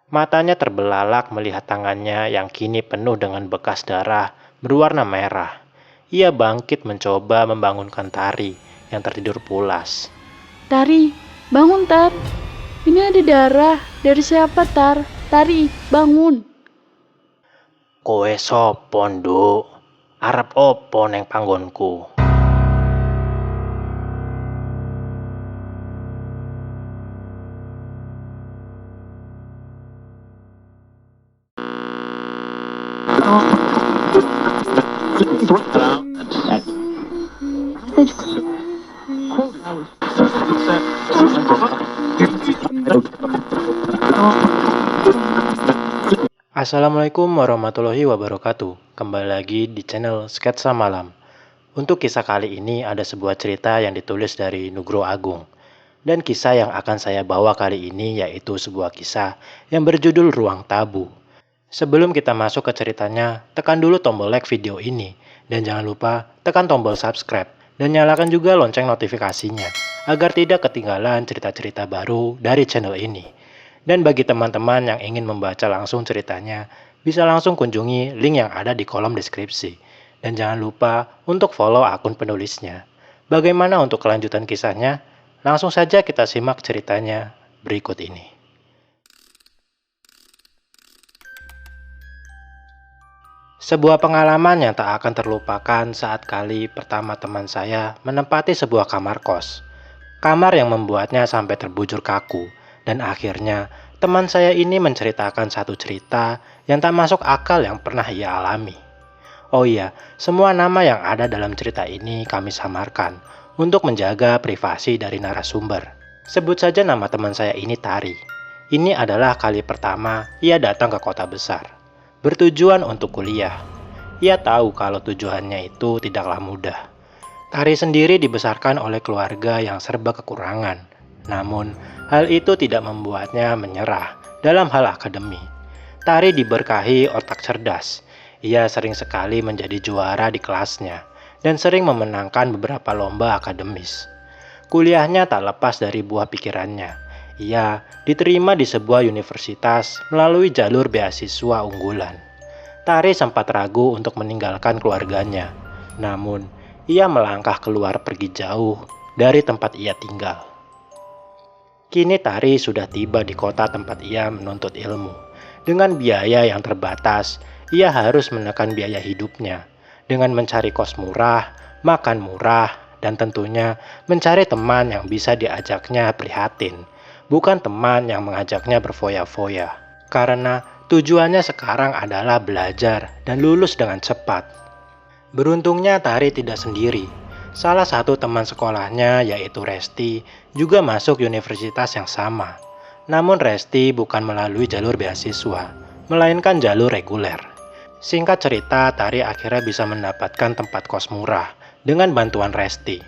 Matanya terbelalak melihat tangannya yang kini penuh dengan bekas darah berwarna merah. Ia bangkit mencoba membangunkan Tari yang tertidur pulas. Tari, bangun Tar. Ini ada darah. Dari siapa Tar? Tari, bangun. Kowe sopo nduk? Arep opo neng panggonku? Assalamualaikum warahmatullahi wabarakatuh. Kembali lagi di channel Sketsa Malam. Untuk kisah kali ini ada sebuah cerita yang ditulis dari Nugro Agung. Dan kisah yang akan saya bawa kali ini yaitu sebuah kisah yang berjudul Ruang Tabu. Sebelum kita masuk ke ceritanya, tekan dulu tombol like video ini. Dan jangan lupa tekan tombol subscribe dan nyalakan juga lonceng notifikasinya agar tidak ketinggalan cerita-cerita baru dari channel ini. Dan bagi teman-teman yang ingin membaca langsung ceritanya, bisa langsung kunjungi link yang ada di kolom deskripsi. Dan jangan lupa untuk follow akun penulisnya. Bagaimana untuk kelanjutan kisahnya? Langsung saja kita simak ceritanya berikut ini. Sebuah pengalaman yang tak akan terlupakan saat kali pertama teman saya menempati sebuah kamar kos. Kamar yang membuatnya sampai terbujur kaku. Dan akhirnya teman saya ini menceritakan satu cerita yang tak masuk akal yang pernah ia alami. Oh iya, semua nama yang ada dalam cerita ini kami samarkan untuk menjaga privasi dari narasumber. Sebut saja nama teman saya ini Tari. Ini adalah kali pertama ia datang ke kota besar. Bertujuan untuk kuliah. Ia tahu kalau tujuannya itu tidaklah mudah. Tari sendiri dibesarkan oleh keluarga yang serba kekurangan. Namun, hal itu tidak membuatnya menyerah dalam hal akademi. Tari diberkahi otak cerdas. Ia sering sekali menjadi juara di kelasnya dan sering memenangkan beberapa lomba akademis. Kuliahnya tak lepas dari buah pikirannya. Ia diterima di sebuah universitas melalui jalur beasiswa unggulan. Tari sempat ragu untuk meninggalkan keluarganya. Namun, ia melangkah keluar pergi jauh dari tempat ia tinggal. Kini Tari sudah tiba di kota tempat ia menuntut ilmu. Dengan biaya yang terbatas, ia harus menekan biaya hidupnya. Dengan mencari kos murah, makan murah, dan tentunya mencari teman yang bisa diajaknya prihatin. Bukan teman yang mengajaknya berfoya-foya. Karena tujuannya sekarang adalah belajar dan lulus dengan cepat. Beruntungnya Tari tidak sendiri. Salah satu teman sekolahnya yaitu Resti juga masuk universitas yang sama. Namun Resti bukan melalui jalur beasiswa, melainkan jalur reguler. Singkat cerita, Tari akhirnya bisa mendapatkan tempat kos murah dengan bantuan Resti.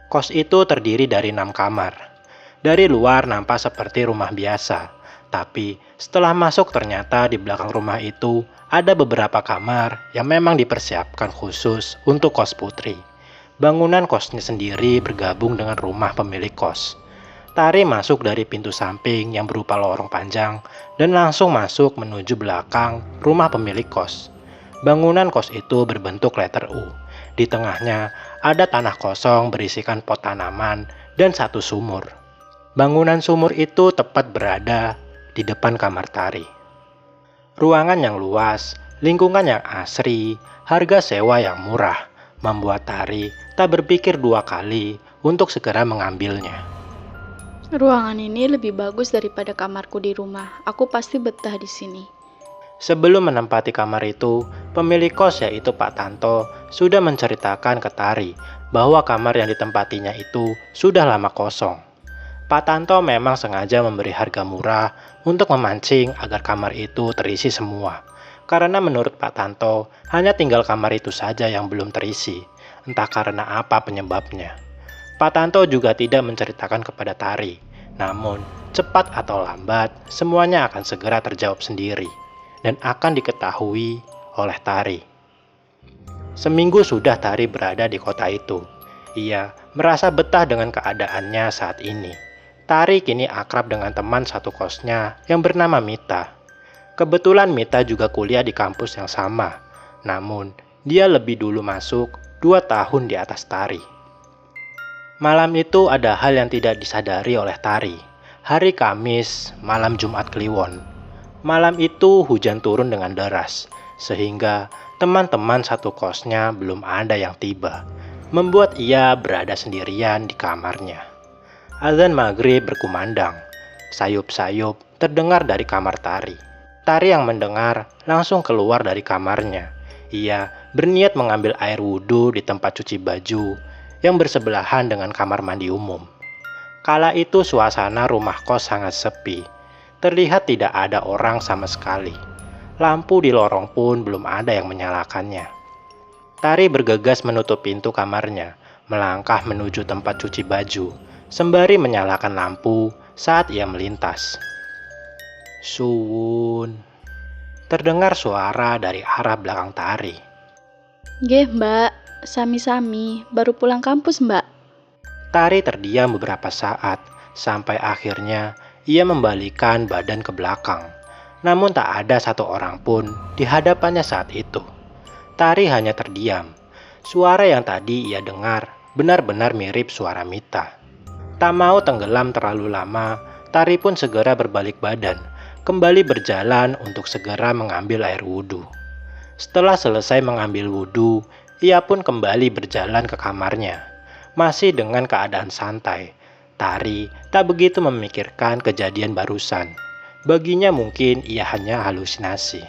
Kos itu terdiri dari 6 kamar. Dari luar nampak seperti rumah biasa, tapi setelah masuk ternyata di belakang rumah itu ada beberapa kamar yang memang dipersiapkan khusus untuk kos putri. Bangunan kosnya sendiri bergabung dengan rumah pemilik kos. Tari masuk dari pintu samping yang berupa lorong panjang dan langsung masuk menuju belakang rumah pemilik kos. Bangunan kos itu berbentuk letter U. Di tengahnya ada tanah kosong berisikan pot tanaman dan satu sumur. Bangunan sumur itu tepat berada di depan kamar Tari. Ruangan yang luas, lingkungan yang asri, harga sewa yang murah membuat Tari tak berpikir dua kali untuk segera mengambilnya. Ruangan ini lebih bagus daripada kamarku di rumah. Aku pasti betah di sini. Sebelum menempati kamar itu, pemilik kos yaitu Pak Tanto sudah menceritakan ke Tari bahwa kamar yang ditempatinya itu sudah lama kosong. Pak Tanto memang sengaja memberi harga murah untuk memancing agar kamar itu terisi semua. Karena menurut Pak Tanto, hanya tinggal kamar itu saja yang belum terisi. Entah karena apa penyebabnya. Pak Tanto juga tidak menceritakan kepada Tari. Namun, cepat atau lambat, semuanya akan segera terjawab sendiri. Dan akan diketahui oleh Tari. Seminggu sudah Tari berada di kota itu. Ia merasa betah dengan keadaannya saat ini. Tari kini akrab dengan teman satu kosnya yang bernama Mita. Kebetulan Mita juga kuliah di kampus yang sama. Namun, dia lebih dulu masuk 2 tahun di atas Tari. Malam itu ada hal yang tidak disadari oleh Tari. Hari Kamis, malam Jumat Kliwon. Malam itu hujan turun dengan deras, sehingga teman-teman satu kosnya belum ada yang tiba, membuat ia berada sendirian di kamarnya. Azan maghrib berkumandang, sayup-sayup terdengar dari kamar Tari. Tari yang mendengar langsung keluar dari kamarnya. Ia berniat mengambil air wudhu di tempat cuci baju yang bersebelahan dengan kamar mandi umum. Kala itu suasana rumah kos sangat sepi. Terlihat tidak ada orang sama sekali. Lampu di lorong pun belum ada yang menyalakannya. Tari bergegas menutup pintu kamarnya, melangkah menuju tempat cuci baju, sembari menyalakan lampu saat ia melintas. Suwun. Terdengar suara dari arah belakang Tari. Nggih, Mbak. Sami-sami, baru pulang kampus, Mbak. Tari terdiam beberapa saat, sampai akhirnya ia membalikan badan ke belakang. Namun tak ada satu orang pun di hadapannya saat itu. Tari hanya terdiam. Suara yang tadi ia dengar benar-benar mirip suara Mita. Tak mau tenggelam terlalu lama, Tari pun segera berbalik badan, kembali berjalan untuk segera mengambil air wudhu. Setelah selesai mengambil wudhu, ia pun kembali berjalan ke kamarnya. Masih dengan keadaan santai, Tari tak begitu memikirkan kejadian barusan. Baginya mungkin ia hanya halusinasi.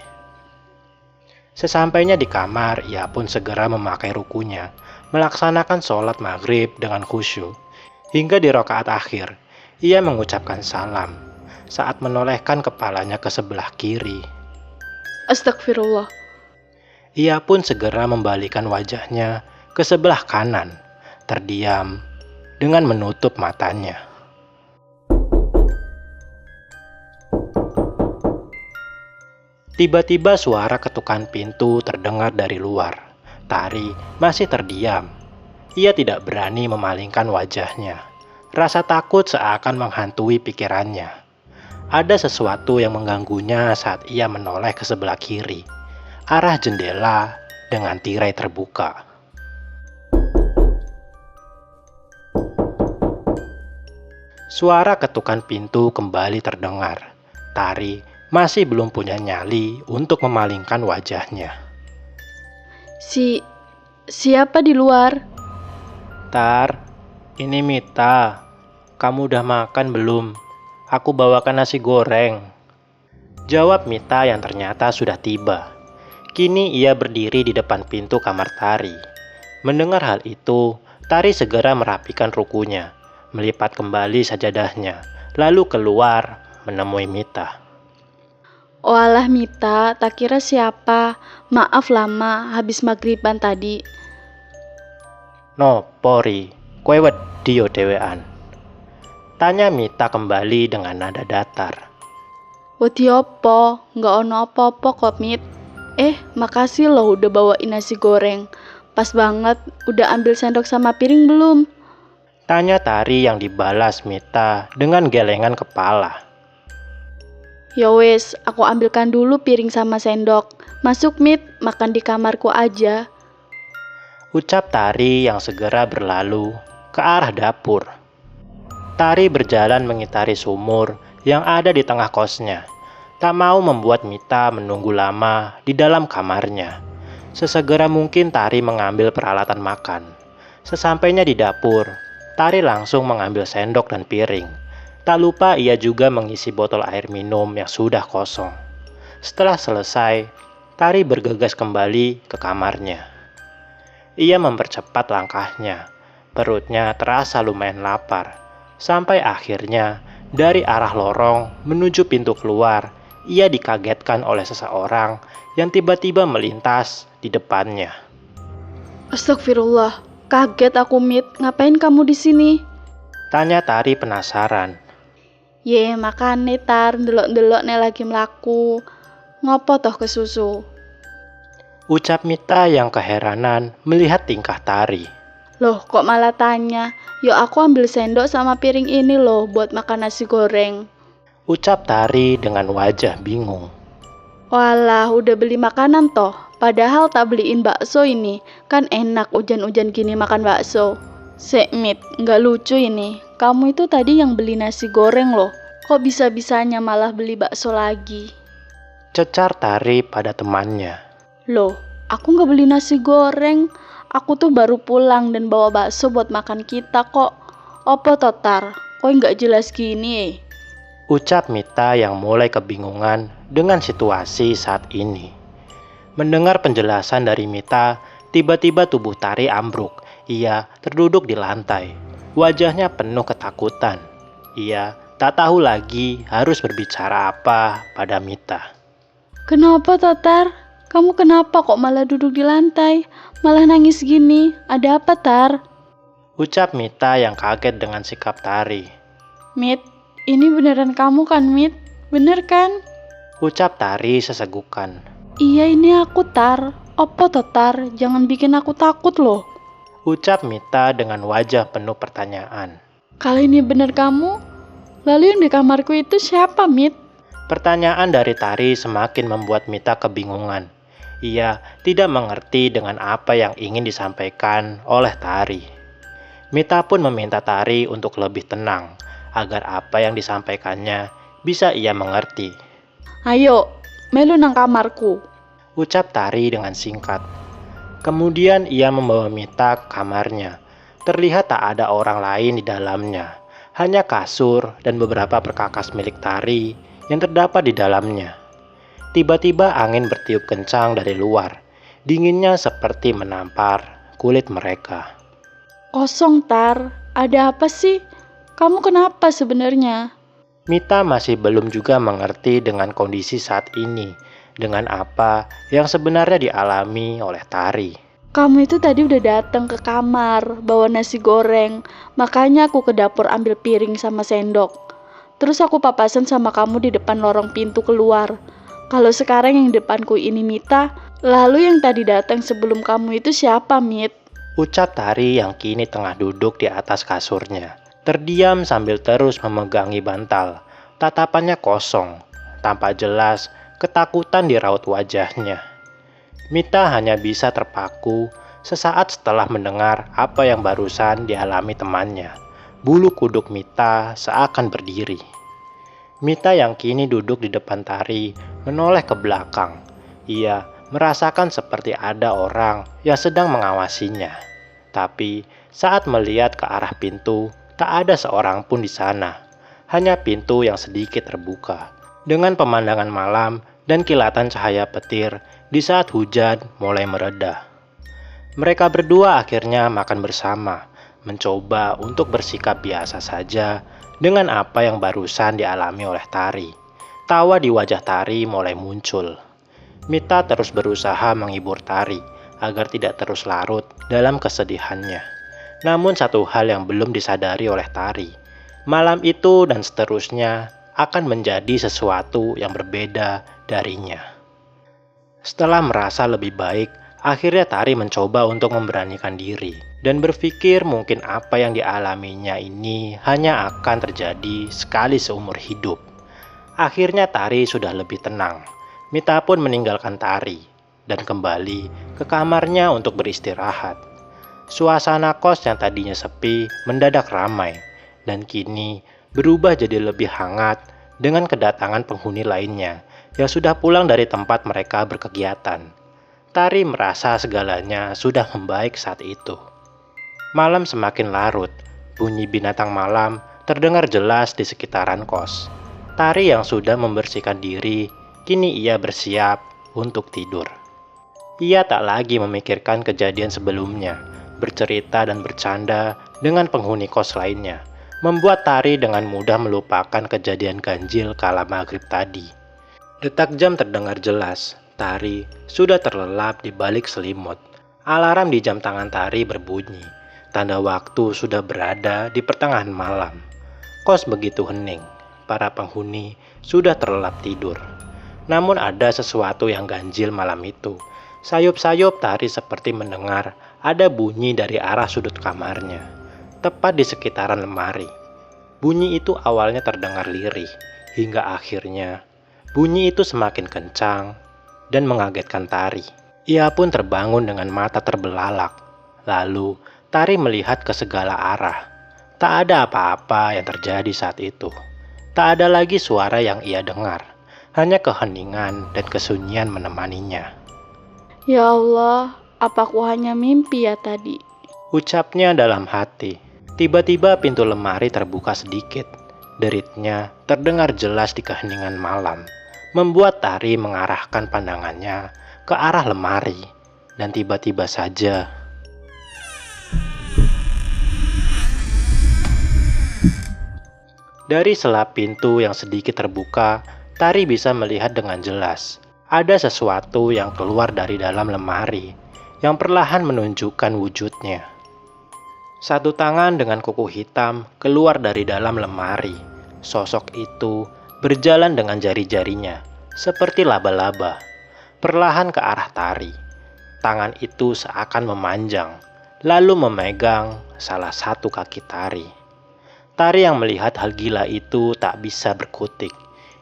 Sesampainya di kamar, ia pun segera memakai rukunya, melaksanakan sholat maghrib dengan khusyuk. Hingga di rakaat akhir, ia mengucapkan salam saat menolehkan kepalanya ke sebelah kiri. Astagfirullah. Ia pun segera membalikan wajahnya ke sebelah kanan, terdiam dengan menutup matanya. Tiba-tiba suara ketukan pintu terdengar dari luar. Tari masih terdiam. Ia tidak berani memalingkan wajahnya. Rasa takut seakan menghantui pikirannya. Ada sesuatu yang mengganggunya saat ia menoleh ke sebelah kiri, arah jendela dengan tirai terbuka. Suara ketukan pintu kembali terdengar. Tari masih belum punya nyali untuk memalingkan wajahnya. Siapa di luar? Tar, ini Mita. Kamu udah makan belum? Aku bawakan nasi goreng. Jawab Mita yang ternyata sudah tiba. Kini ia berdiri di depan pintu kamar Tari. Mendengar hal itu, Tari segera merapikan rukunya, melipat kembali sajadahnya, lalu keluar menemui Mita. Oh alah Mita, tak kira siapa. Maaf lama, habis maghriban tadi. No, Pori, kowe wedi yo dhewean. Tanya Mita kembali dengan nada datar. Wedi opo? Nggak ono apa-apa kok, Mit. Makasih loh udah bawain nasi goreng. Pas banget, udah ambil sendok sama piring belum? Tanya Tari yang dibalas Mita dengan gelengan kepala. Ya wes, aku ambilkan dulu piring sama sendok. Masuk Mit, makan di kamarku aja. Ucap Tari yang segera berlalu ke arah dapur. Tari berjalan mengitari sumur yang ada di tengah kosnya. Tak mau membuat Mita menunggu lama di dalam kamarnya. Sesegera mungkin Tari mengambil peralatan makan. Sesampainya di dapur, Tari langsung mengambil sendok dan piring. Tak lupa ia juga mengisi botol air minum yang sudah kosong. Setelah selesai, Tari bergegas kembali ke kamarnya. Ia mempercepat langkahnya. Perutnya terasa lumayan lapar. Sampai akhirnya, dari arah lorong menuju pintu keluar, ia dikagetkan oleh seseorang yang tiba-tiba melintas di depannya. Astagfirullah, kaget aku Mit. Ngapain kamu di sini? Tanya Tari penasaran. Ye, makane Tar, ndelok-ndelok nek lagi mlaku. Ngopo toh kesusu? Ucap Mita yang keheranan melihat tingkah Tari. Loh, kok malah tanya? Yuk aku ambil sendok sama piring ini loh buat makan nasi goreng. Ucap Tari dengan wajah bingung. Walah, udah beli makanan toh. Padahal tak beliin bakso ini. Kan enak hujan-hujan gini makan bakso. Mit, nggak lucu ini. Kamu itu tadi yang beli nasi goreng loh. Kok bisa-bisanya malah beli bakso lagi? Cecar Tari pada temannya. Loh, aku nggak beli nasi goreng. Aku tuh baru pulang dan bawa bakso buat makan kita kok. Opo totar? Kok nggak jelas gini? Ucap Mita yang mulai kebingungan dengan situasi saat ini. Mendengar penjelasan dari Mita, tiba-tiba tubuh Tari ambruk. Ia terduduk di lantai. Wajahnya penuh ketakutan. Ia tak tahu lagi harus berbicara apa pada Mita. Kenapa Totar? Kamu kenapa kok malah duduk di lantai? Malah nangis gini? Ada apa Tar? Ucap Mita yang kaget dengan sikap Tari. Mit, ini beneran kamu kan Mit? Bener kan? Ucap Tari sesegukan. Iya ini aku Tar. Apa Totar? Jangan bikin aku takut loh. Ucap Mita dengan wajah penuh pertanyaan. Kali ini bener kamu? Lalu yang di kamarku itu siapa Mit? Pertanyaan dari Tari semakin membuat Mita kebingungan. Ia tidak mengerti dengan apa yang ingin disampaikan oleh Tari. Mita pun meminta Tari untuk lebih tenang, agar apa yang disampaikannya bisa ia mengerti. Ayo, melu nang kamarku. Ucap Tari dengan singkat. Kemudian ia membawa Mita ke kamarnya. Terlihat tak ada orang lain di dalamnya. Hanya kasur dan beberapa perkakas milik Tari yang terdapat di dalamnya. Tiba-tiba angin bertiup kencang dari luar. Dinginnya seperti menampar kulit mereka. Kosong Tar, ada apa sih? Kamu kenapa sebenarnya? Mita masih belum juga mengerti dengan kondisi saat ini, dengan apa yang sebenarnya dialami oleh Tari. Kamu itu tadi udah datang ke kamar, bawa nasi goreng, makanya aku ke dapur ambil piring sama sendok. Terus aku papasan sama kamu di depan lorong pintu keluar. Kalau sekarang yang depanku ini Mita, lalu yang tadi datang sebelum kamu itu siapa Mit? Ucap Tari yang kini tengah duduk di atas kasurnya. Terdiam sambil terus memegangi bantal. Tatapannya kosong, tampak jelas ketakutan di raut wajahnya. Mita hanya bisa terpaku sesaat setelah mendengar apa yang barusan dialami temannya. Bulu kuduk Mita seakan berdiri. Mita yang kini duduk di depan Tari menoleh ke belakang. Ia merasakan seperti ada orang yang sedang mengawasinya. Tapi saat melihat ke arah pintu, tak ada seorang pun di sana. Hanya pintu yang sedikit terbuka. Dengan pemandangan malam dan kilatan cahaya petir di saat hujan mulai mereda. Mereka berdua akhirnya makan bersama, mencoba untuk bersikap biasa saja dengan apa yang barusan dialami oleh Tari. Tawa di wajah Tari mulai muncul. Mita terus berusaha menghibur Tari agar tidak terus larut dalam kesedihannya. Namun satu hal yang belum disadari oleh Tari, malam itu dan seterusnya akan menjadi sesuatu yang berbeda darinya. Setelah merasa lebih baik, akhirnya Tari mencoba untuk memberanikan diri dan berpikir mungkin apa yang dialaminya ini hanya akan terjadi sekali seumur hidup. Akhirnya Tari sudah lebih tenang. Mita pun meninggalkan Tari dan kembali ke kamarnya untuk beristirahat. Suasana kos yang tadinya sepi mendadak ramai dan kini berubah jadi lebih hangat dengan kedatangan penghuni lainnya yang sudah pulang dari tempat mereka berkegiatan. Tari merasa segalanya sudah membaik saat itu. Malam semakin larut, bunyi binatang malam terdengar jelas di sekitaran kos. Tari yang sudah membersihkan diri, kini ia bersiap untuk tidur. Ia tak lagi memikirkan kejadian sebelumnya, bercerita dan bercanda dengan penghuni kos lainnya, membuat Tari dengan mudah melupakan kejadian ganjil kala maghrib tadi. Detak jam terdengar jelas, Tari sudah terlelap di balik selimut. Alarm di jam tangan Tari berbunyi, tanda waktu sudah berada di pertengahan malam. Kos begitu hening, para penghuni sudah terlelap tidur. Namun ada sesuatu yang ganjil malam itu. Sayup-sayup Tari seperti mendengar ada bunyi dari arah sudut kamarnya, tepat di sekitaran lemari. Bunyi itu awalnya terdengar lirih, hingga akhirnya Bunyi itu semakin kencang dan mengagetkan Tari. Ia pun terbangun dengan mata terbelalak. Lalu Tari melihat ke segala arah. Tak ada apa-apa yang terjadi saat itu. Tak ada lagi suara yang ia dengar. Hanya keheningan dan kesunyian menemaninya. Ya Allah, apa aku hanya mimpi ya tadi? Ucapnya dalam hati. Tiba-tiba pintu lemari terbuka sedikit. Deritnya terdengar jelas di keheningan malam, membuat Tari mengarahkan pandangannya ke arah lemari. Dan tiba-tiba saja, dari sela pintu yang sedikit terbuka, Tari bisa melihat dengan jelas. Ada sesuatu yang keluar dari dalam lemari, yang perlahan menunjukkan wujudnya. Satu tangan dengan kuku hitam keluar dari dalam lemari. Sosok itu berjalan dengan jari-jarinya, seperti laba-laba, perlahan ke arah Tari. Tangan itu seakan memanjang, lalu memegang salah satu kaki Tari. Tari yang melihat hal gila itu tak bisa berkutik.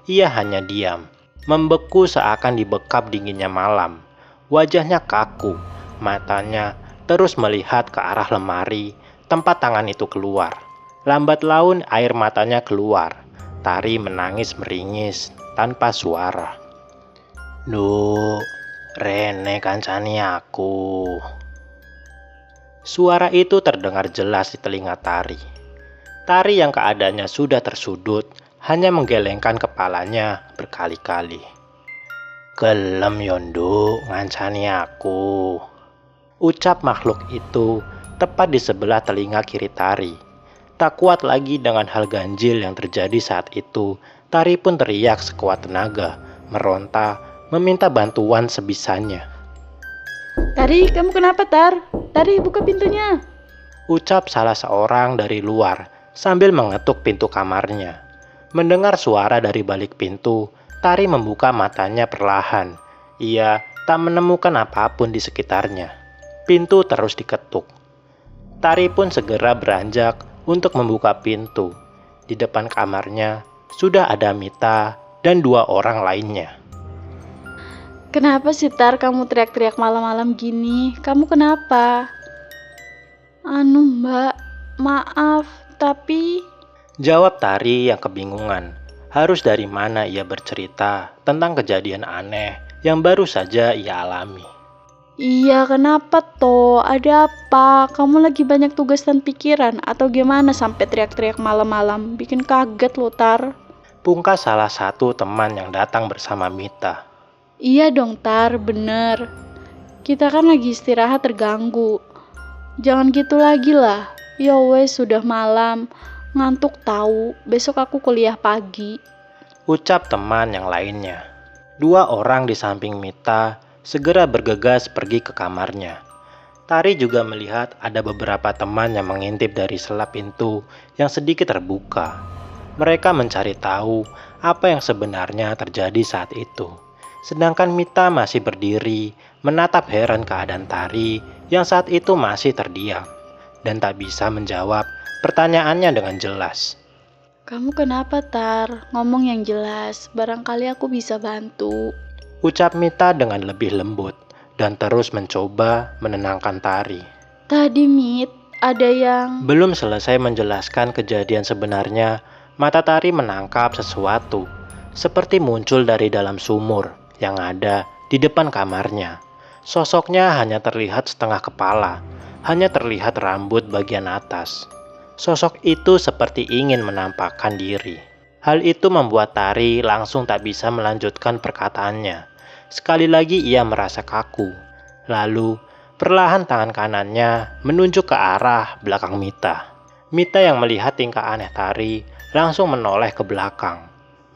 Ia hanya diam, membeku seakan dibekap dinginnya malam. Wajahnya kaku, matanya terus melihat ke arah lemari tempat tangan itu keluar. Lambat laun air matanya keluar. Tari menangis meringis tanpa suara. "Duh, Rene kancani aku." Suara itu terdengar jelas di telinga Tari. Tari yang keadaannya sudah tersudut hanya menggelengkan kepalanya berkali-kali. "Gelem yondo ngancani aku," ucap makhluk itu tepat di sebelah telinga kiri Tari. Tak kuat lagi dengan hal ganjil yang terjadi saat itu, Tari pun teriak sekuat tenaga, meronta, meminta bantuan sebisanya. Tari, kamu kenapa, Tar? Tari, buka pintunya. Ucap salah seorang dari luar sambil mengetuk pintu kamarnya. Mendengar suara dari balik pintu, Tari membuka matanya perlahan. Ia tak menemukan apapun di sekitarnya. Pintu terus diketuk. Tari pun segera beranjak untuk membuka pintu. Di depan kamarnya sudah ada Mita dan 2 orang lainnya. Kenapa sih, Tar, kamu teriak-teriak malam-malam gini? Kamu kenapa? Mbak, maaf, tapi... Jawab Tari yang kebingungan. Harus dari mana ia bercerita tentang kejadian aneh yang baru saja ia alami. Iya, kenapa toh? Ada apa? Kamu lagi banyak tugas dan pikiran atau gimana sampai teriak-teriak malam-malam? Bikin kaget loh, Tar. Pungkas salah satu teman yang datang bersama Mita. Iya dong, Tar, bener. Kita kan lagi istirahat terganggu. Jangan gitu lagi lah. Ya wes, sudah malam. Ngantuk tahu. Besok aku kuliah pagi. Ucap teman yang lainnya. 2 orang di samping Mita segera bergegas pergi ke kamarnya. Tari juga melihat ada beberapa teman yang mengintip dari sela pintu yang sedikit terbuka. Mereka mencari tahu apa yang sebenarnya terjadi saat itu. Sedangkan Mita masih berdiri, menatap heran keadaan Tari yang saat itu masih terdiam dan tak bisa menjawab pertanyaannya dengan jelas. Kamu kenapa, Tar? Ngomong yang jelas. Barangkali aku bisa bantu. Ucap Mita dengan lebih lembut dan terus mencoba menenangkan Tari. Tadi, Mit, ada yang... Belum selesai menjelaskan kejadian sebenarnya, mata Tari menangkap sesuatu, seperti muncul dari dalam sumur yang ada di depan kamarnya. Sosoknya hanya terlihat setengah kepala, hanya terlihat rambut bagian atas. Sosok itu seperti ingin menampakkan diri. Hal itu membuat Tari langsung tak bisa melanjutkan perkataannya. Sekali lagi ia merasa kaku. Lalu perlahan tangan kanannya menunjuk ke arah belakang Mita. Mita yang melihat tingkah aneh Tari langsung menoleh ke belakang.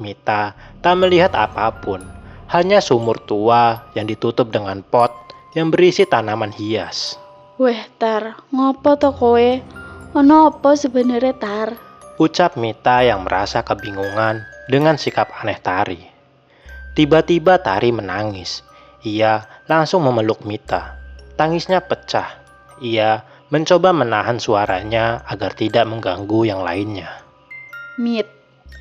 Mita tak melihat apapun, hanya sumur tua yang ditutup dengan pot yang berisi tanaman hias. Weh, Tar, ngopo to kowe? Ono apa sebenarnya, Tar? Ucap Mita yang merasa kebingungan dengan sikap aneh Tari. Tiba-tiba Tari menangis. Ia langsung memeluk Mita. Tangisnya pecah. Ia mencoba menahan suaranya agar tidak mengganggu yang lainnya. Mit,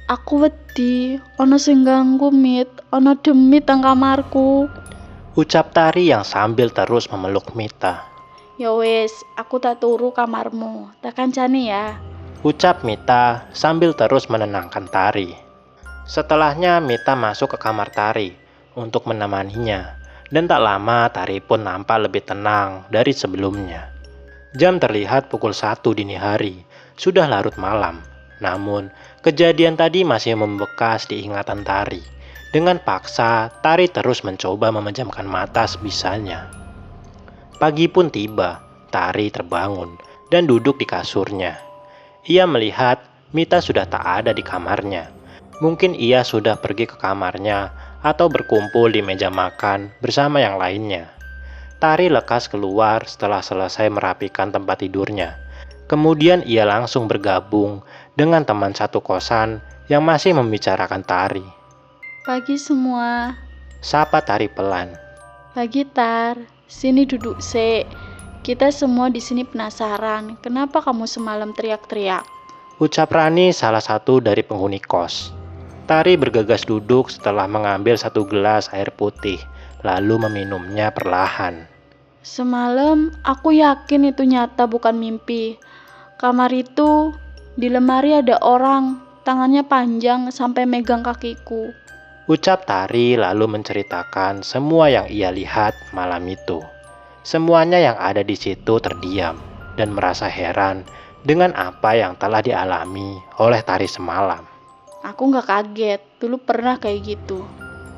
Aku wedi, ana sing ganggu Mit, ana demit nang kamarku. Ucap Tari yang sambil terus memeluk Mita. Ya wis, aku tak turu kamarmu, tak kancani ya. Ucap Mita sambil terus menenangkan Tari. Setelahnya Mita masuk ke kamar Tari untuk menemaninya. Dan tak lama Tari pun nampak lebih tenang dari sebelumnya. Jam terlihat pukul 1 dini hari, sudah larut malam. Namun, kejadian tadi masih membekas di ingatan Tari. Dengan paksa, Tari terus mencoba memejamkan mata sebisanya. Pagi pun tiba, Tari terbangun dan duduk di kasurnya. Ia melihat Mita sudah tak ada di kamarnya. Mungkin ia sudah pergi ke kamarnya atau berkumpul di meja makan bersama yang lainnya. Tari lekas keluar setelah selesai merapikan tempat tidurnya. Kemudian ia langsung bergabung dengan teman satu kosan yang masih membicarakan Tari. Pagi semua. Sapa Tari pelan. Pagi Tar, sini duduk Kita semua di sini penasaran, kenapa kamu semalam teriak-teriak? Ucap Rani salah satu dari penghuni kos. Tari bergegas duduk setelah mengambil satu gelas air putih, lalu meminumnya perlahan. Semalam aku yakin itu nyata bukan mimpi. Kamar itu, di lemari ada orang, tangannya panjang sampai megang kakiku. Ucap Tari lalu menceritakan semua yang ia lihat malam itu. Semuanya yang ada di situ terdiam dan merasa heran dengan apa yang telah dialami oleh Tari semalam. Aku gak kaget, dulu pernah kayak gitu.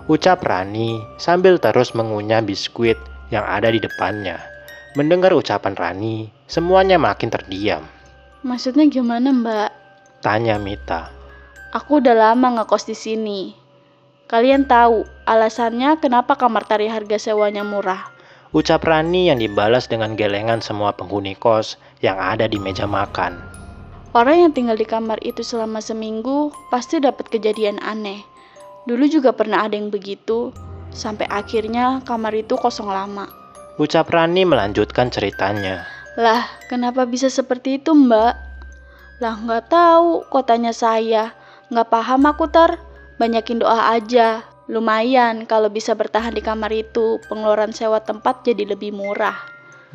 Ucap Rani sambil terus mengunyah biskuit yang ada di depannya. Mendengar ucapan Rani, semuanya makin terdiam. Maksudnya gimana Mbak? Tanya Mita. Aku udah lama ngekos di sini. Kalian tahu alasannya kenapa kamar Tari harga sewanya murah? Ucap Rani yang dibalas dengan gelengan semua penghuni kos yang ada di meja makan. Orang yang tinggal di kamar itu selama seminggu pasti dapat kejadian aneh. Dulu juga pernah ada yang begitu, sampai akhirnya kamar itu kosong lama. Ucap Rani melanjutkan ceritanya. Lah, kenapa bisa seperti itu Mbak? Lah nggak tahu, kok tanya saya. Nggak paham aku Tar, banyakin doa aja. Lumayan kalau bisa bertahan di kamar itu, pengeluaran sewa tempat jadi lebih murah.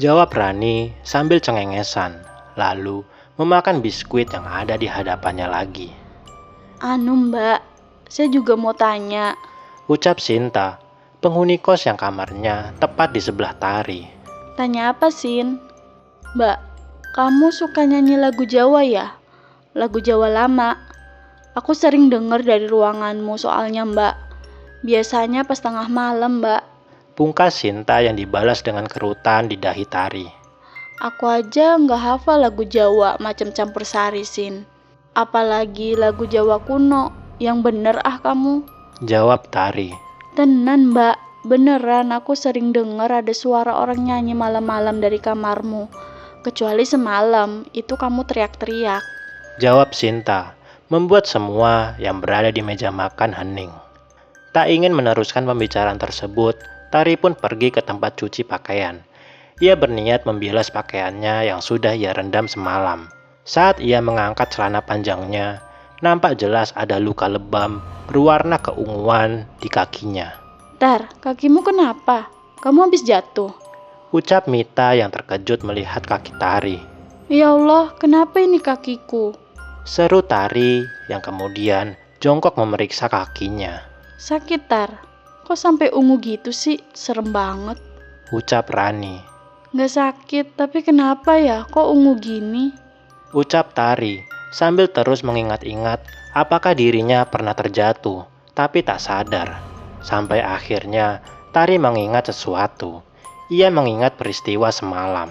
Jawab Rani sambil cengengesan, lalu memakan biskuit yang ada di hadapannya lagi. Anu Mbak, saya juga mau tanya. Ucap Sinta, penghuni kos yang kamarnya tepat di sebelah Tari. Tanya apa Sin? Mbak, kamu suka nyanyi lagu Jawa ya? Lagu Jawa lama. Aku sering denger dari ruanganmu soalnya Mbak. Biasanya pas tengah malam Mbak. Pungkas Sinta yang dibalas dengan kerutan di dahi Tari. Aku aja nggak hafal lagu Jawa macam campur sari Sin. Apalagi lagu Jawa kuno. Yang bener kamu. Jawab Tari. Tenan Mbak, beneran aku sering denger ada suara orang nyanyi malam-malam dari kamarmu. Kecuali semalam, itu kamu teriak-teriak. Jawab Sinta, membuat semua yang berada di meja makan hening. Tak ingin meneruskan pembicaraan tersebut, Tari pun pergi ke tempat cuci pakaian. Ia berniat membilas pakaiannya yang sudah ia rendam semalam. Saat ia mengangkat celana panjangnya, nampak jelas ada luka lebam berwarna keunguan di kakinya. Tar, kakimu kenapa? Kamu habis jatuh? Ucap Mita yang terkejut melihat kaki Tari. Ya Allah, kenapa ini kakiku? Seru Tari yang kemudian jongkok memeriksa kakinya. Sakit Tar, kok sampai ungu gitu sih? Serem banget. Ucap Rani. Gak sakit, tapi kenapa ya kok ungu gini? Ucap Tari sambil terus mengingat-ingat apakah dirinya pernah terjatuh, tapi tak sadar. Sampai akhirnya Tari mengingat sesuatu. Ia mengingat peristiwa semalam.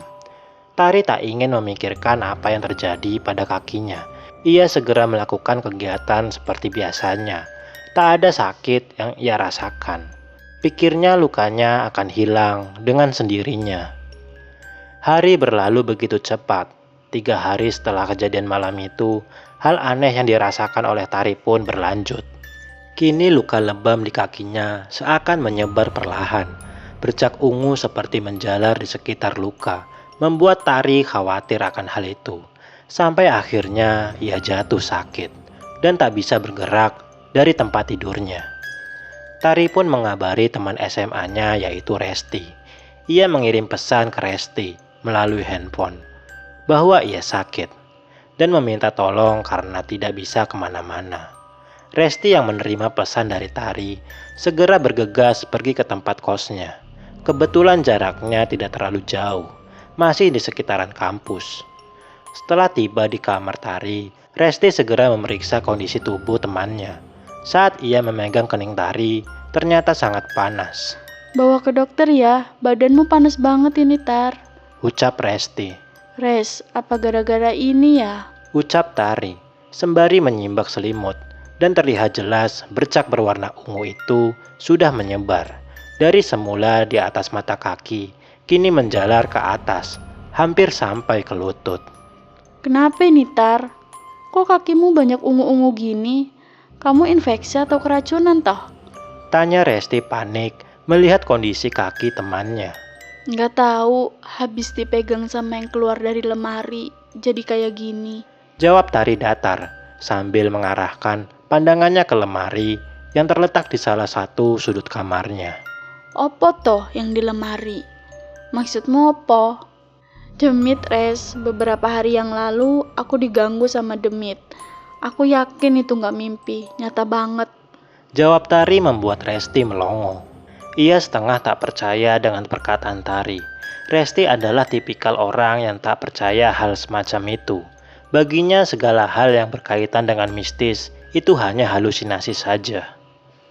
Tari tak ingin memikirkan apa yang terjadi pada kakinya. Ia segera melakukan kegiatan seperti biasanya. Tak ada sakit yang ia rasakan. Pikirnya lukanya akan hilang dengan sendirinya. Hari berlalu begitu cepat. 3 hari setelah kejadian malam itu, hal aneh yang dirasakan oleh Tari pun berlanjut. Kini luka lebam di kakinya seakan menyebar perlahan. Bercak ungu seperti menjalar di sekitar luka, membuat Tari khawatir akan hal itu. Sampai akhirnya ia jatuh sakit. dan tak bisa bergerak dari tempat tidurnya. Tari pun mengabari teman SMA-nya yaitu Resti. Ia mengirim pesan ke Resti melalui handphone bahwa ia sakit dan meminta tolong karena tidak bisa kemana-mana. Resti yang menerima pesan dari Tari segera bergegas pergi ke tempat kosnya. Kebetulan jaraknya tidak terlalu jauh, masih di sekitaran kampus. Setelah tiba di kamar Tari, Resti segera memeriksa kondisi tubuh temannya. Saat ia memegang kening Tari, ternyata sangat panas. Bawa ke dokter ya, badanmu panas banget ini, Tar. Ucap Resti. Res, apa gara-gara ini ya? Ucap Tari, sembari menyimbak selimut. Dan terlihat jelas bercak berwarna ungu itu sudah menyebar. Dari semula di atas mata kaki, kini menjalar ke atas, hampir sampai ke lutut. Kenapa ini, Tar? Kok kakimu banyak ungu-ungu gini? Kamu infeksi atau keracunan toh? Tanya Resti panik melihat kondisi kaki temannya. Nggak tahu, habis dipegang sama yang keluar dari lemari, jadi kayak gini. Jawab Tari datar sambil mengarahkan pandangannya ke lemari yang terletak di salah satu sudut kamarnya. Opo toh yang di lemari? Maksudmu opo? Demit, Res. Beberapa hari yang lalu aku diganggu sama demit. Aku yakin itu nggak mimpi, nyata banget. Jawab Tari membuat Resti melongo. Ia setengah tak percaya dengan perkataan Tari. Resti adalah tipikal orang yang tak percaya hal semacam itu. Baginya segala hal yang berkaitan dengan mistis itu hanya halusinasi saja.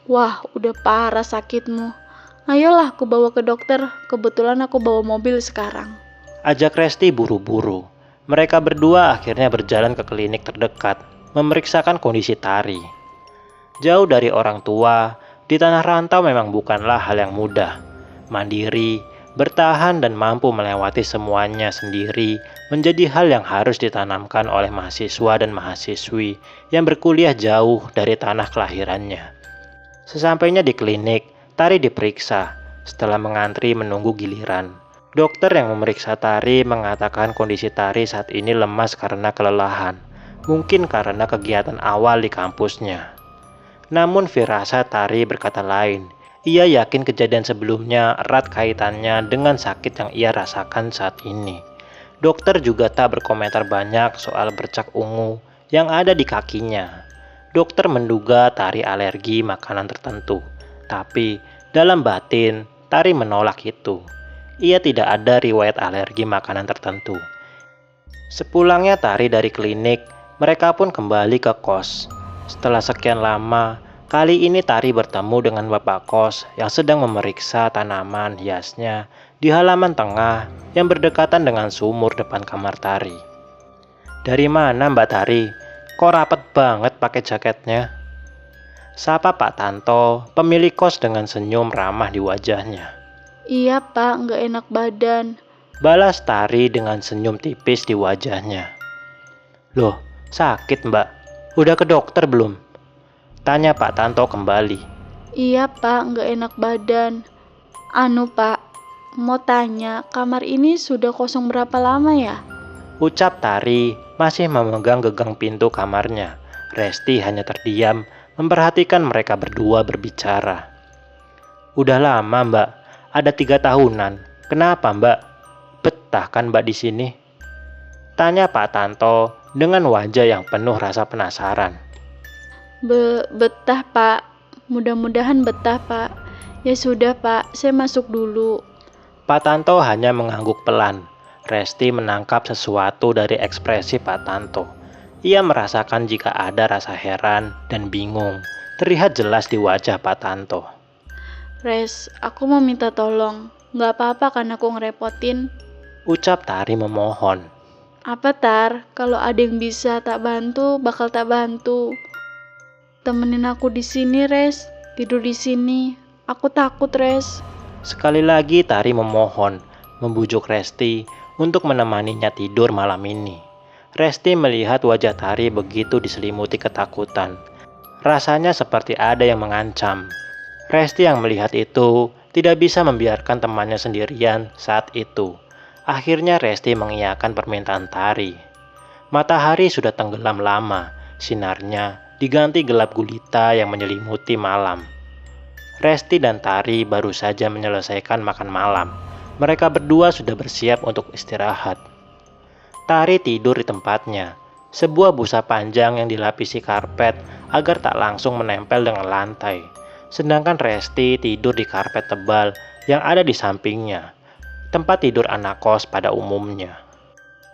Wah, udah parah sakitmu. Ayolah aku bawa ke dokter, kebetulan aku bawa mobil sekarang. Ajak Resti buru-buru. Mereka berdua akhirnya berjalan ke klinik terdekat, memeriksakan kondisi Tari. Jauh dari orang tua, di tanah rantau memang bukanlah hal yang mudah. Mandiri, bertahan dan mampu melewati semuanya sendiri menjadi hal yang harus ditanamkan oleh mahasiswa dan mahasiswi yang berkuliah jauh dari tanah kelahirannya. Sesampainya di klinik, Tari diperiksa. Setelah mengantri menunggu giliran, dokter yang memeriksa Tari mengatakan kondisi Tari saat ini lemas karena kelelahan, mungkin karena kegiatan awal di kampusnya. Namun firasat Tari berkata lain. Ia yakin kejadian sebelumnya erat kaitannya dengan sakit yang ia rasakan saat ini. Dokter juga tak berkomentar banyak soal bercak ungu yang ada di kakinya. Dokter menduga Tari alergi makanan tertentu, tapi dalam batin Tari menolak itu. Ia tidak ada riwayat alergi makanan tertentu. Sepulangnya Tari dari klinik, mereka pun kembali ke kos. Setelah sekian lama, kali ini Tari bertemu dengan bapak kos yang sedang memeriksa tanaman hiasnya di halaman tengah yang berdekatan dengan sumur depan kamar Tari. Dari mana Mbak Tari? Kok rapet banget pakai jaketnya? Sapa Pak Tanto, pemilik kos dengan senyum ramah di wajahnya. Iya Pak, nggak enak badan. Balas Tari dengan senyum tipis di wajahnya. Loh, sakit Mbak? Udah ke dokter belum? Tanya Pak Tanto kembali. Iya Pak, nggak enak badan. Anu Pak, mau tanya, kamar ini sudah kosong berapa lama ya? Ucap Tari masih memegang gegang pintu kamarnya. Resti hanya terdiam memperhatikan mereka berdua berbicara. Udah lama Mbak, ada 3 tahunan. Kenapa Mbak? Betah kan Mbak di sini? Tanya Pak Tanto dengan wajah yang penuh rasa penasaran. Betah Pak, mudah-mudahan betah Pak. Ya sudah Pak, saya masuk dulu. Pak Tanto hanya mengangguk pelan. Resti menangkap sesuatu dari ekspresi Pak Tanto. Ia merasakan jika ada rasa heran dan bingung terlihat jelas di wajah Pak Tanto. Res, aku mau minta tolong. Nggak apa-apa kan aku ngerepotin? Ucap Tari memohon. Apa Tar? Kalau ada yang bisa tak bantu, bakal tak bantu. Temenin aku di sini, Res. Tidur di sini. Aku takut, Res. Sekali lagi Tari memohon, membujuk Resti untuk menemaninya tidur malam ini. Resti melihat wajah Tari begitu diselimuti ketakutan. Rasanya seperti ada yang mengancam. Resti yang melihat itu tidak bisa membiarkan temannya sendirian saat itu. Akhirnya Resti mengiyakan permintaan Tari. Matahari sudah tenggelam lama, sinarnya diganti gelap gulita yang menyelimuti malam. Resti dan Tari baru saja menyelesaikan makan malam. Mereka berdua sudah bersiap untuk istirahat. Tari tidur di tempatnya, sebuah busa panjang yang dilapisi karpet agar tak langsung menempel dengan lantai. Sedangkan Resti tidur di karpet tebal yang ada di sampingnya, tempat tidur anak kos pada umumnya.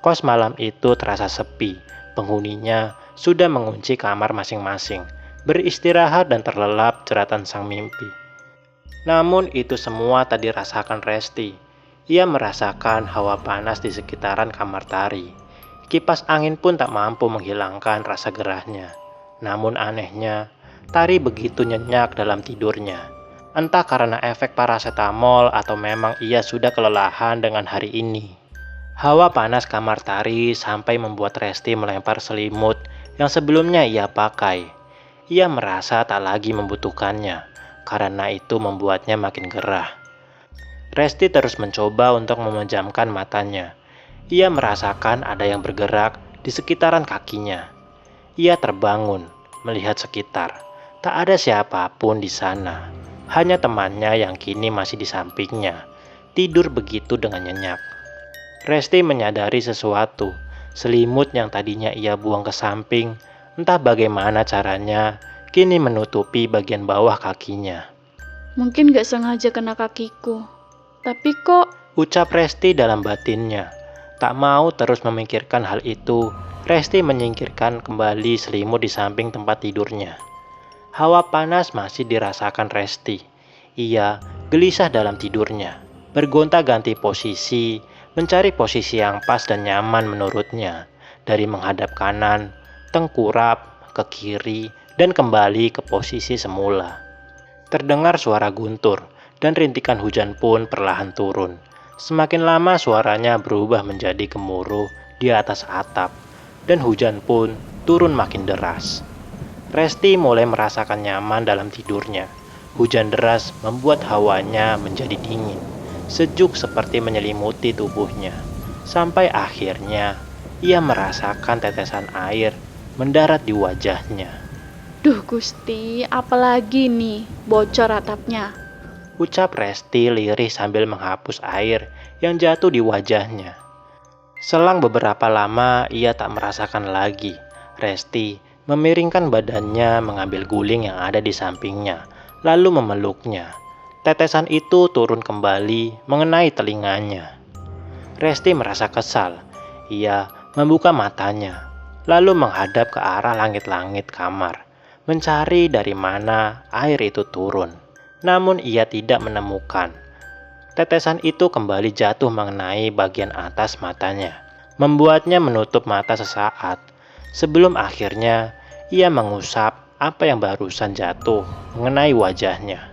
Kos malam itu terasa sepi, penghuninya sudah mengunci kamar masing-masing, beristirahat dan terlelap jeratan sang mimpi. Namun itu semua tak dirasakan Resti. Ia merasakan hawa panas di sekitaran kamar Tari. Kipas angin pun tak mampu menghilangkan rasa gerahnya. Namun anehnya, Tari begitu nyenyak dalam tidurnya. Entah karena efek parasetamol atau memang ia sudah kelelahan dengan hari ini. Hawa panas kamar Tari sampai membuat Resti melempar selimut yang sebelumnya ia pakai. Ia merasa tak lagi membutuhkannya, karena itu membuatnya makin gerah. Resti terus mencoba untuk memejamkan matanya. Ia merasakan ada yang bergerak di sekitaran kakinya. Ia terbangun, melihat sekitar. Tak ada siapapun di sana. Hanya temannya yang kini masih di sampingnya, tidur begitu dengan nyenyak. Resti menyadari sesuatu. Selimut yang tadinya ia buang ke samping, entah bagaimana caranya, kini menutupi bagian bawah kakinya. Mungkin gak sengaja kena kakiku. Tapi kok... Ucap Resti dalam batinnya. Tak mau terus memikirkan hal itu, Resti menyingkirkan kembali selimut di samping tempat tidurnya. Hawa panas masih dirasakan Resti. Ia gelisah dalam tidurnya, bergonta-ganti posisi, mencari posisi yang pas dan nyaman menurutnya. Dari menghadap kanan, tengkurap, ke kiri, dan kembali ke posisi semula. Terdengar suara guntur, dan rintikan hujan pun perlahan turun. Semakin lama suaranya berubah menjadi gemuruh di atas atap, dan hujan pun turun makin deras. Resti mulai merasakan nyaman dalam tidurnya. Hujan deras membuat hawanya menjadi dingin, sejuk seperti menyelimuti tubuhnya. Sampai akhirnya ia merasakan tetesan air mendarat di wajahnya. Duh Gusti, apalagi nih, bocor atapnya. Ucap Resti lirih sambil menghapus air yang jatuh di wajahnya. Selang beberapa lama ia tak merasakan lagi. Resti memiringkan badannya mengambil guling yang ada di sampingnya, lalu memeluknya. Tetesan itu turun kembali mengenai telinganya. Resti merasa kesal. Ia membuka matanya, lalu menghadap ke arah langit-langit kamar, mencari dari mana air itu turun. Namun ia tidak menemukan. Tetesan itu kembali jatuh mengenai bagian atas matanya, membuatnya menutup mata sesaat. Sebelum akhirnya ia mengusap apa yang barusan jatuh mengenai wajahnya.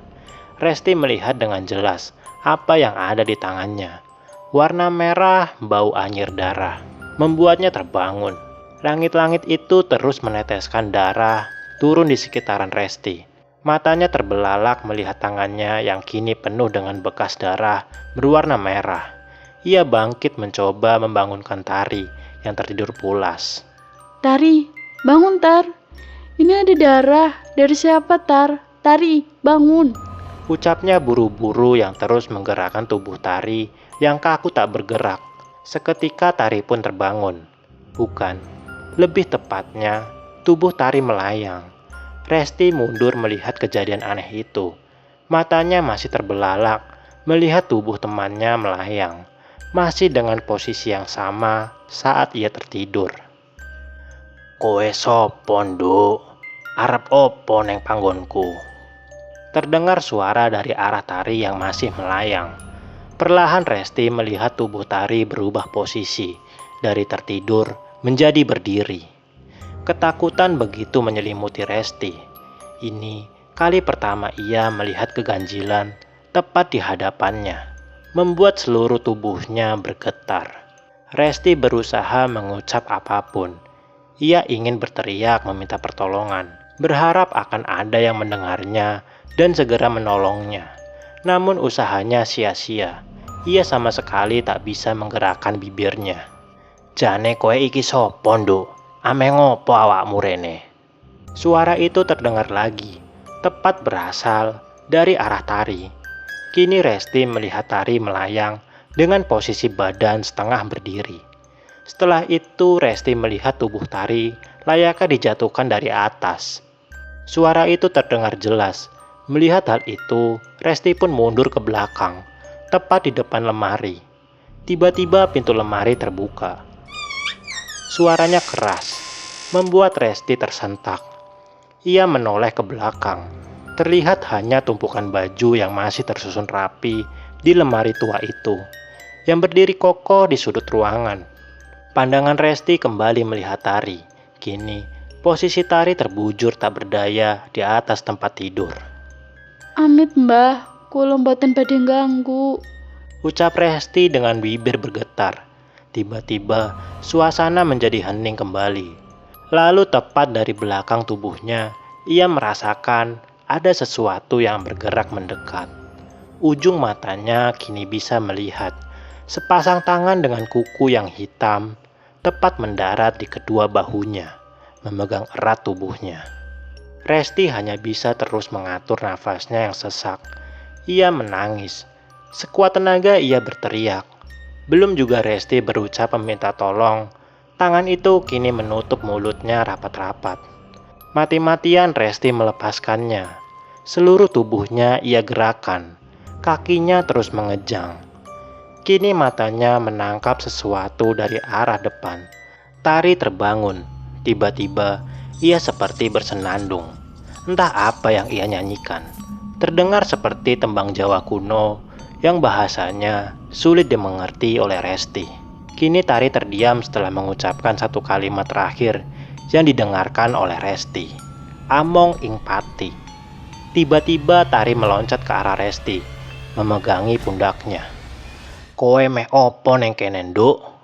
Resti melihat dengan jelas apa yang ada di tangannya. Warna merah, bau anyir darah, membuatnya terbangun. Langit-langit itu terus meneteskan darah turun di sekitaran Resti. Matanya terbelalak melihat tangannya yang kini penuh dengan bekas darah berwarna merah. Ia bangkit mencoba membangunkan Tari yang tertidur pulas. Tari, bangun Tar. Ini ada darah. Dari siapa Tar? Tari, bangun. Ucapnya buru-buru yang terus menggerakkan tubuh Tari yang kaku tak bergerak. Seketika Tari pun terbangun. Bukan, lebih tepatnya tubuh Tari melayang. Resti mundur melihat kejadian aneh itu. Matanya masih terbelalak melihat tubuh temannya melayang, masih dengan posisi yang sama saat ia tertidur. Kowe sopo nduk? Arep opo neng panggonku? Terdengar suara dari arah Tari yang masih melayang. Perlahan Resti melihat tubuh Tari berubah posisi dari tertidur menjadi berdiri. Ketakutan begitu menyelimuti Resti. Ini kali pertama ia melihat keganjilan tepat di hadapannya, membuat seluruh tubuhnya bergetar. Resti berusaha mengucap apapun. Ia ingin berteriak meminta pertolongan, berharap akan ada yang mendengarnya dan segera menolongnya. Namun usahanya sia-sia. Ia sama sekali tak bisa menggerakkan bibirnya. Jane kowe iki sopo nduk? Ame ngopo awakmu rene? Suara itu terdengar lagi, tepat berasal dari arah Tari. Kini Resti melihat Tari melayang dengan posisi badan setengah berdiri. Setelah itu Resti melihat tubuh Tari layaknya dijatuhkan dari atas. Suara itu terdengar jelas. Melihat hal itu, Resti pun mundur ke belakang, tepat di depan lemari. Tiba-tiba pintu lemari terbuka. Suaranya keras, membuat Resti tersentak. Ia menoleh ke belakang. Terlihat hanya tumpukan baju yang masih tersusun rapi di lemari tua itu, yang berdiri kokoh di sudut ruangan. Pandangan Resti kembali melihat Tari. Kini, posisi Tari terbujur tak berdaya di atas tempat tidur. Amit mbah, kula mboten badhe ganggu. Ucap Resti dengan bibir bergetar. Tiba-tiba, suasana menjadi hening kembali. Lalu tepat dari belakang tubuhnya, ia merasakan ada sesuatu yang bergerak mendekat. Ujung matanya kini bisa melihat sepasang tangan dengan kuku yang hitam tepat mendarat di kedua bahunya, memegang erat tubuhnya. Resti hanya bisa terus mengatur nafasnya yang sesak. Ia menangis. Sekuat tenaga ia berteriak. Belum juga Resti berucap meminta tolong, tangan itu kini menutup mulutnya rapat-rapat. Mati-matian Resti melepaskannya. Seluruh tubuhnya ia gerakan. Kakinya terus mengejang. Kini matanya menangkap sesuatu dari arah depan. Tari terbangun. Tiba-tiba ia seperti bersenandung. Entah apa yang ia nyanyikan. Terdengar seperti tembang Jawa kuno yang bahasanya sulit dimengerti oleh Resti. Kini Tari terdiam setelah mengucapkan satu kalimat terakhir yang didengarkan oleh Resti. Among ing pati. Tiba-tiba Tari meloncat ke arah Resti, memegangi pundaknya. Kowe meh opo neng kene nduk?